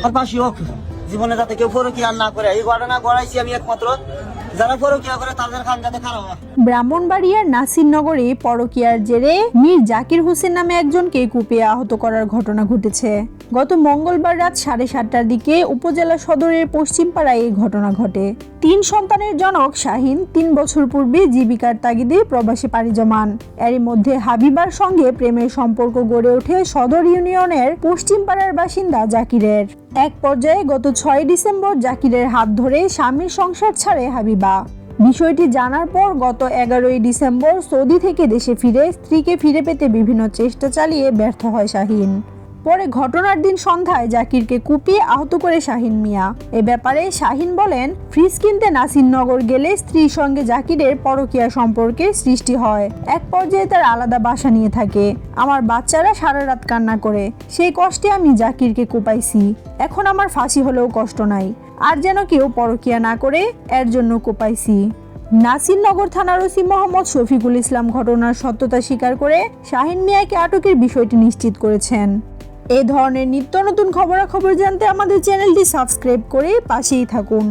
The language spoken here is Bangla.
আর ফাঁসি হোক, জীবনে যাতে কেউ পরকীয়া না করে। এই ঘটনা গড়াইছি আমি একমাত্র, যারা পরকীয়া করে তাদের খান যাতে খারাপ হয়। ব্রাহ্মণবাড়িয়ার নাসিরনগরে পরকীয়ার জেরে মীর জাকির হোসেন নামে একজনকে কুপিয়ে আহত করার ঘটনা ঘটেছে। গত মঙ্গলবার রাত 7:30টার দিকে উপজেলা সদরের পশ্চিম পাড়ায় এই ঘটনা ঘটে। 3 সন্তানের জনক শাহিন 3 বছর পূর্বে জীবিকার তাগিদে প্রবাসে পাড়ি জমান। এরই মধ্যে হাবিবার সঙ্গে প্রেমের সম্পর্ক গড়ে ওঠে সদর ইউনিয়নের পশ্চিম পাড়ার বাসিন্দা জাকিরের। এক পর্যায়ে গত 6 ডিসেম্বর জাকিরের হাত ধরে স্বামীর সংসার ছাড়ে হাবিবা। বিষয়টি জানার পর গত 11ই ডিসেম্বর সৌদি থেকে দেশে ফিরে স্ত্রীকে ফিরে পেতে বিভিন্ন চেষ্টা চালিয়ে ব্যর্থ হয় শাহিন। পরে ঘটনার দিন সন্ধ্যায় জাকিরকে কুপিয়ে আহত করে শাহিন মিয়া। এ ব্যাপারে শাহিন বলেন, ফ্রিজ কিনতে নাসিরনগর গেলে স্ত্রীর সঙ্গে জাকিরের পরকীয়া সম্পর্কের সৃষ্টি হয়। এক পর্যায়ে তার আলাদা বাসা নিয়ে থাকে। আমার বাচ্চারা সারা রাত কান্না করে, সেই কষ্টে আমি জাকিরকে কোপাইছি। এখন আমার ফাঁসি হলেও কষ্ট নাই, আর যেন কেউ পরকীয়া না করে এর জন্য কোপাইছি। নাসিরনগর থানার ওসি মোহাম্মদ শফিকুল ইসলাম ঘটনার সত্যতা স্বীকার করে শাহিন মিয়াকে আটকের বিষয়টি নিশ্চিত করেছেন। এই ধরনের নিত্য নতুন খবরাখবর জানতে আমাদের চ্যানেলটি সাবস্ক্রাইব করে পাশেই থাকুন।